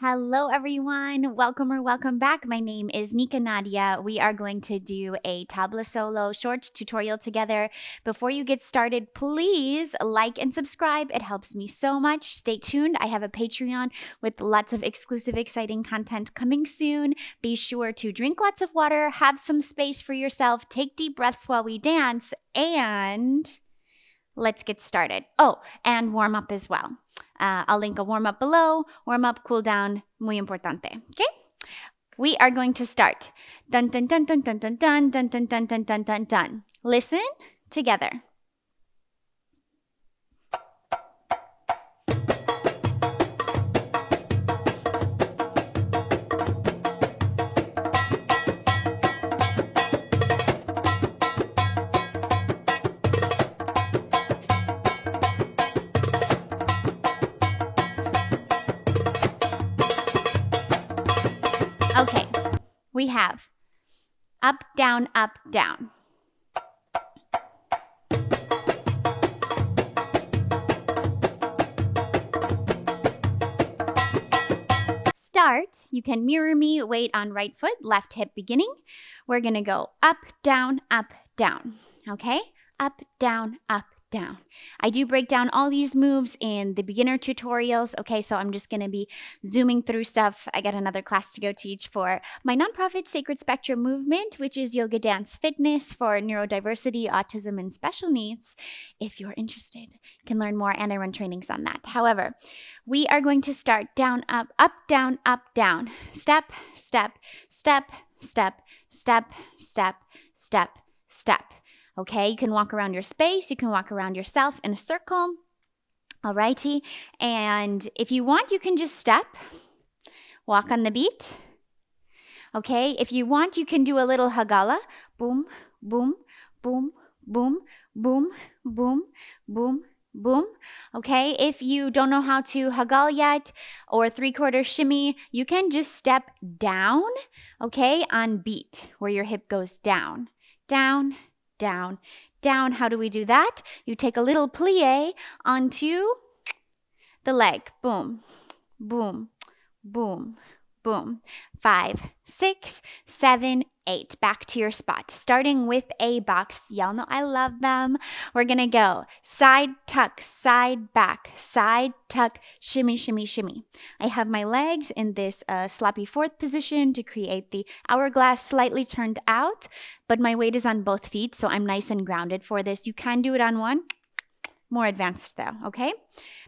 Hello, everyone. Welcome or welcome back. My name is NikkaNadia. We are going to do a Tabla solo short tutorial together. Before you get started, please like and subscribe. It helps me so much. Stay tuned. I have a Patreon with lots of exclusive, exciting content coming soon. Be sure to drink lots of water, have some space for yourself, take deep breaths while we dance, and let's get started. Oh, and warm up as well. I'll link a warm up below. Warm up, cool down, muy importante. Okay? We are going to start. Dun dun dun dun dun dun dun dun dun dun dun dun dun dun. Listen together. Okay, we have up, down, up, down. Start, you can mirror me, weight on right foot, left hip beginning. We're gonna go up, down, okay? Up, down, down. I do break down all these moves in the beginner tutorials, okay? So I'm just gonna be zooming through stuff. I got another class to go teach for my nonprofit Sacred Spectrum movement, which is yoga dance fitness for neurodiversity, autism, and special needs. If you're interested, you can learn more, and I run trainings on that. However, we are going to start down, up, down, step, step, step, step, step, step, step, step. Okay, you can walk around your space, you can walk around yourself in a circle, alrighty, and if you want, you can just step, walk on the beat, okay, if you want, you can do a little hagala, boom, boom, boom, boom, boom, boom, boom, boom, okay, if you don't know how to hagala yet, or 3/4 shimmy, you can just step down, okay, on beat, where your hip goes down, down, down, down. How do we do that? You take a little plie onto the leg. Boom, boom, boom, boom. 5, 6, 7, 8. Back to your spot. Starting with a box. Y'all know I love them. We're going to go side tuck, side back, side tuck, shimmy, shimmy, shimmy. I have my legs in this sloppy fourth position to create the hourglass slightly turned out, but my weight is on both feet, so I'm nice and grounded for this. You can do it on one. More advanced though, okay?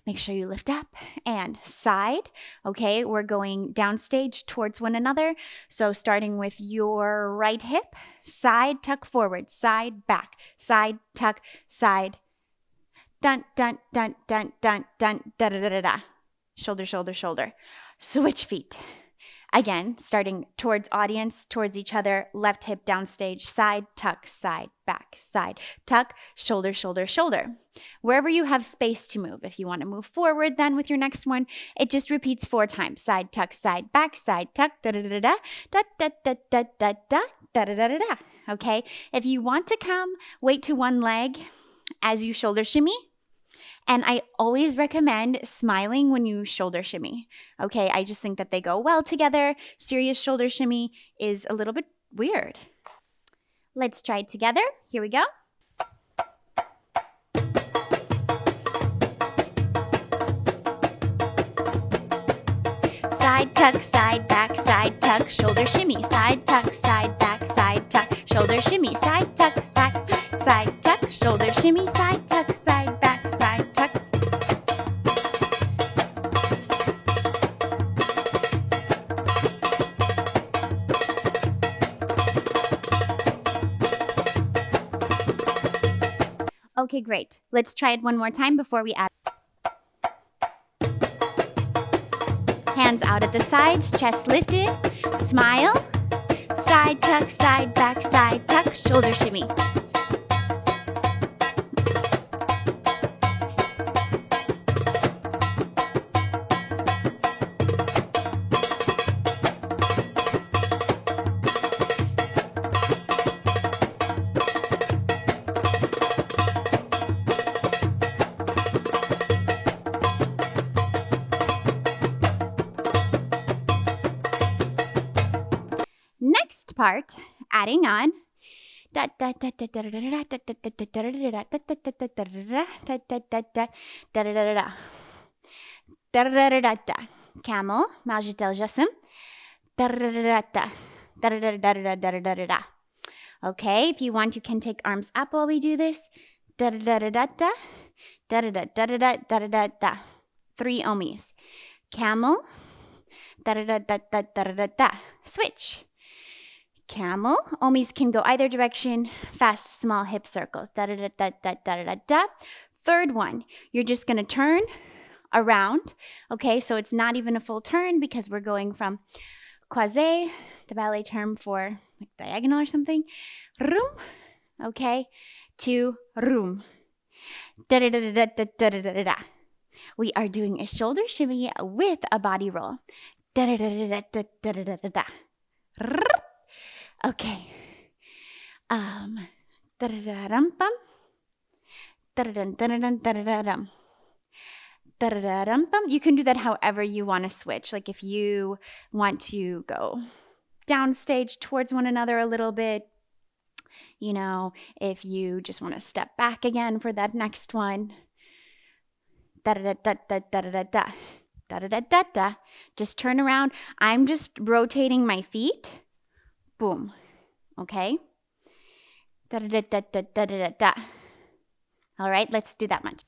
Make sure you lift up and side, okay? We're going downstage towards one another. So starting with your right hip, side, tuck forward, side, back, side, tuck, side, dun, dun, dun, dun, dun, dun, da, da, da, da, da. Shoulder, shoulder, shoulder. Switch feet. Again, starting towards audience, towards each other, left hip downstage, side, tuck, side, back, side, tuck, shoulder, shoulder, shoulder. Wherever you have space to move. If you want to move forward then with your next one, it just repeats 4 times. Side, tuck, side, back, side, tuck, da-da-da-da-da, da-da-da-da-da-da, da-da-da-da-da. Okay? If you want to come, weight to one leg as you shoulder shimmy. And I always recommend smiling when you shoulder shimmy. Okay, I just think that they go well together. Serious shoulder shimmy is a little bit weird. Let's try it together. Here we go. Side tuck, side back, side tuck, shoulder shimmy. Side tuck, side back, side tuck, shoulder shimmy. Side tuck, side tuck, shoulder shimmy. Side tuck, side back, side tuck. Okay, great. Let's try it one more time before we add. Hands out at the sides, chest lifted, smile, side tuck, side back, side tuck, shoulder shimmy. next part, adding on. Camel, majiteljasim. Okay, if you want, you can take arms up while we do this. 3 omis. Camel. Switch. Camel. Omis can go either direction. Fast, small hip circles. Third one, you're just going to turn around. Okay, so it's not even a full turn because we're going from croisé, the ballet term for like diagonal or something, room, okay, to room. We are doing a shoulder shimmy with a body roll. Okay. You can do that however you want to switch. Like if you want to go downstage towards one another a little bit, you know, if you just want to step back again for that next one. Just turn around. I'm just rotating my feet. Boom. Okay? All right, let's do that much.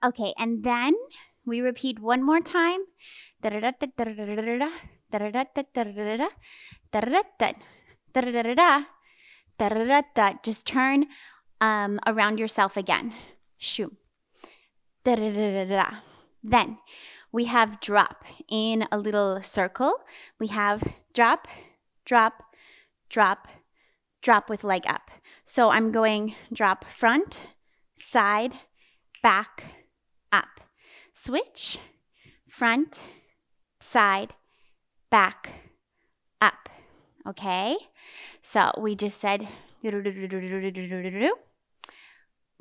Okay, and then we repeat one more time. Just turn around yourself again. Shoo. Then we have drop in a little circle. We have drop, drop, drop, drop with leg up. So I'm going drop front, side, back, up. Switch, front, side, back, up. Okay? So we just said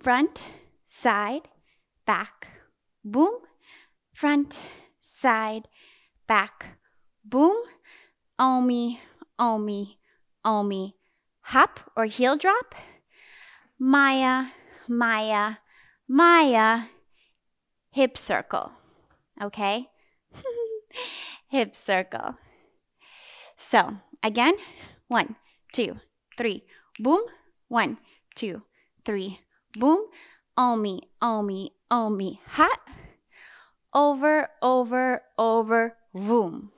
front, side, back, boom. Front, side, back, boom. Omi, omi, omi. Hop or heel drop. Maya, Maya, Maya. Hip circle. Okay? Hip circle. So, again, 1, 2, 3, boom. 1, 2, 3, boom. Omi, omi, omi, hot. Over, over, over, boom.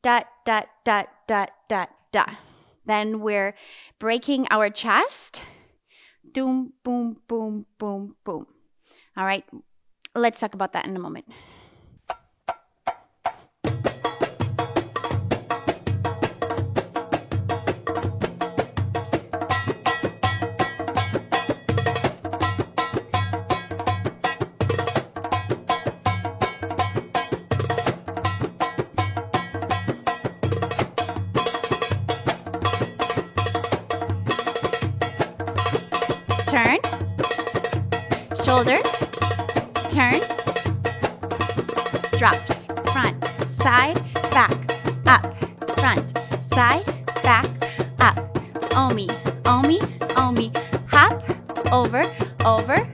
Dot, dot, dot, dot, dot, dot. Then we're breaking our chest. Doom, boom, boom, boom, boom. All right, let's talk about that in a moment. Turn, shoulder, turn, drops, front, side, back, up, front, side, back, up, omi, omi, omi, hop, over, over.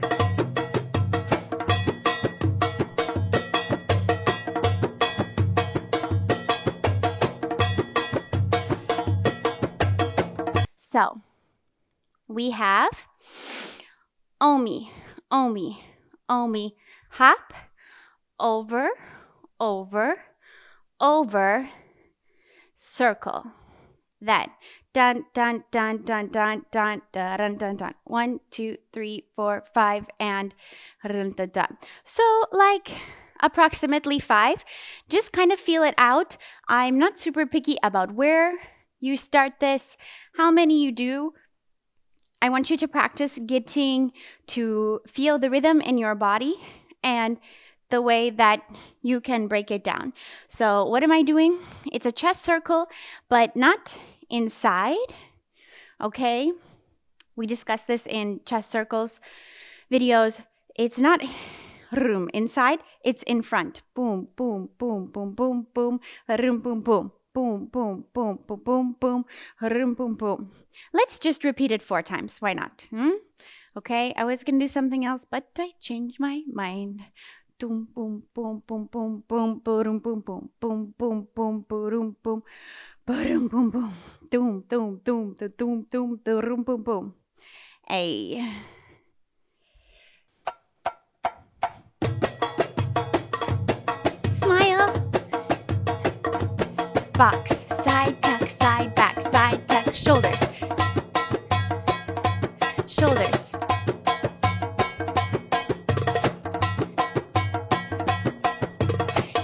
So, we have omi, omi, omi, hop, over, over, over, circle. Then dun dun dun dun dun dun dun dun dun. 1, 2, 3, 4, 5, and dun dun dun. So like approximately 5. Just kind of feel it out. I'm not super picky about where you start this, how many you do. I want you to practice getting to feel the rhythm in your body and the way that you can break it down. So what am I doing? It's a chest circle, but not inside, okay? We discussed this in chest circles videos. It's not room inside, it's in front. Boom, boom, boom, boom, boom, boom, room, boom, boom. Boom, boom, boom, boom, boom, boom, room, boom, boom. Let's just repeat it 4 times. Why not? Okay, I was gonna do something else, but I changed my mind. Boom, boom, boom, boom, boom, boom, boom, boom, boom, boom, boom, boom, boom, boom, boom, boom, boom, doom, doom, doom, doom, doom, doom, boom, boom. Hey. Smile. Box, side tuck, side back, side tuck, shoulders. Shoulders.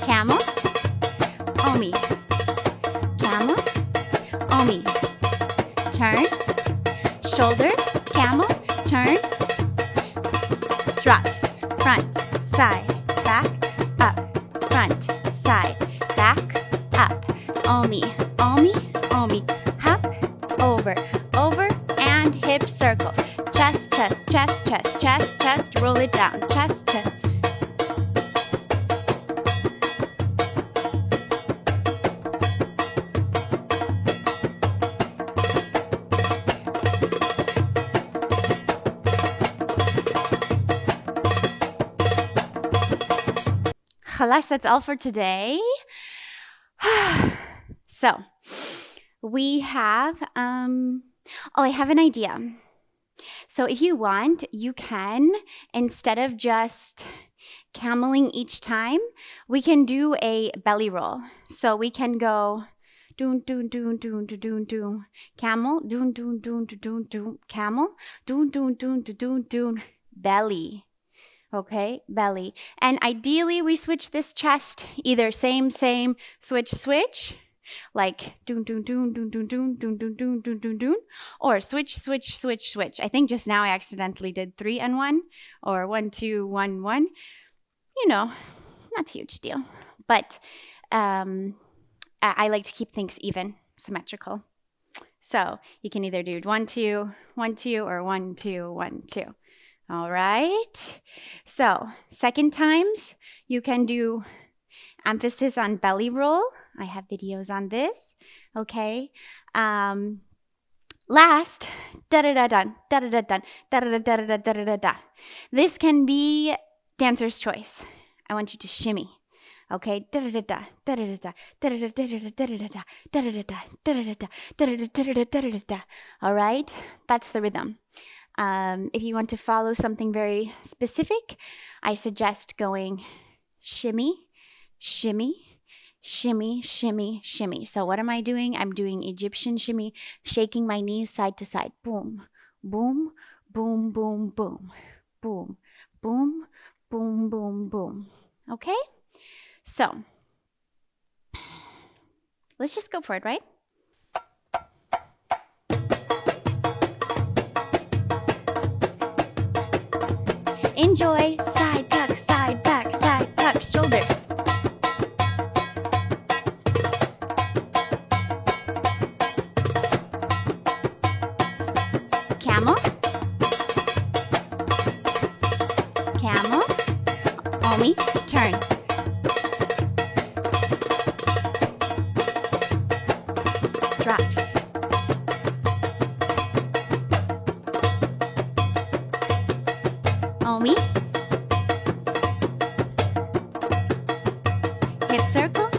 Camel. Omi. Camel. Omi. Turn. Shoulder. Camel. Turn. Drops. Front. Side. Back. Up. Front. Side. Back. Up. Omi. Omi. Omi. Hop. Over. Over. And hip circle. Chest, chest, chest, chest, chest, chest. Roll it down. Chest, chest. Khalas, that's all for today. So, we have, I have an idea. So if you want, you can, instead of just cameling each time, we can do a belly roll. So we can go doon, doon, doon, doon, doon, doon, camel, doon, doon, doon, doon, doon, camel, doon, doon, doon, doon, doon, belly. Okay, belly. And ideally, we switch this chest, either same, switch, switch, like doon, doon, doon, doon, doon, doon, doon, doon, doon, doon, doon, doon, or switch, switch, switch, switch. I think just now I accidentally did 3 and 1, or 1, 2, 1, 1. You know, not a huge deal. But I like to keep things even, symmetrical. So you can either do 1, 2, 1, 2, or 1, 2, 1, 2. All right. So second times, you can do emphasis on belly roll. I have videos on this. Okay. Last, da-da-da-dun, da-da-da-dun, da-da-da-da-da-da-da-da. This can be dancer's choice. I want you to shimmy. Okay, da-da-da-da, da-da-da-da, da-da-da-da-da-da, da-da-da-da, da-da-da-da, da-da-da-da, da-da-da-da-da, da-da-da-da. All right, that's the rhythm. If you want to follow something very specific, I suggest going shimmy, shimmy, shimmy, shimmy, shimmy. So what am I doing? I'm doing Egyptian shimmy, shaking my knees side to side. Boom, boom, boom, boom, boom, boom, boom, boom, boom, boom. Okay? So let's just go for it, right? Enjoy. Side back, side tuck, shoulders. Camel. Camel. Omi. Turn. Drops. Omi. Hip circle.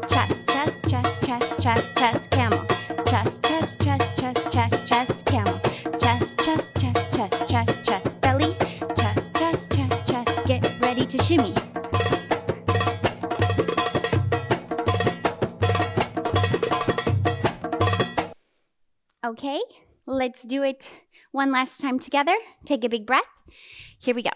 Chest, chest, chest, chest, chest, chest, camel. Chest, chest, chest, chest, chest, chest, camel. Chest, chest, chest, chest, chest, chest, belly. Chest, chest, chest, chest. Get ready to shimmy. Okay, let's do it one last time together. Take a big breath. Here we go.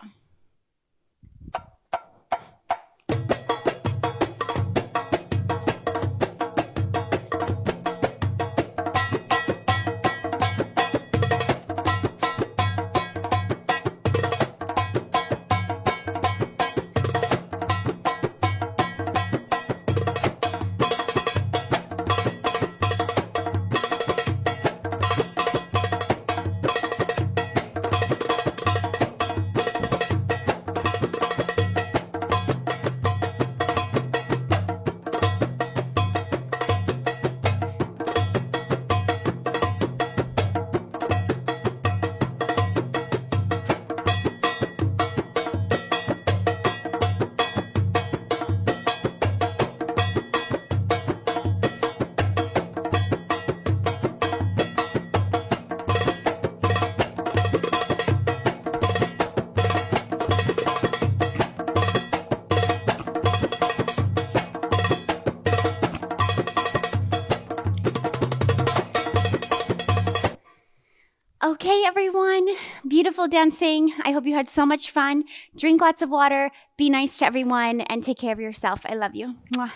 Okay, everyone. Beautiful dancing. I hope you had so much fun. Drink lots of water. Be nice to everyone and take care of yourself. I love you. Mwah.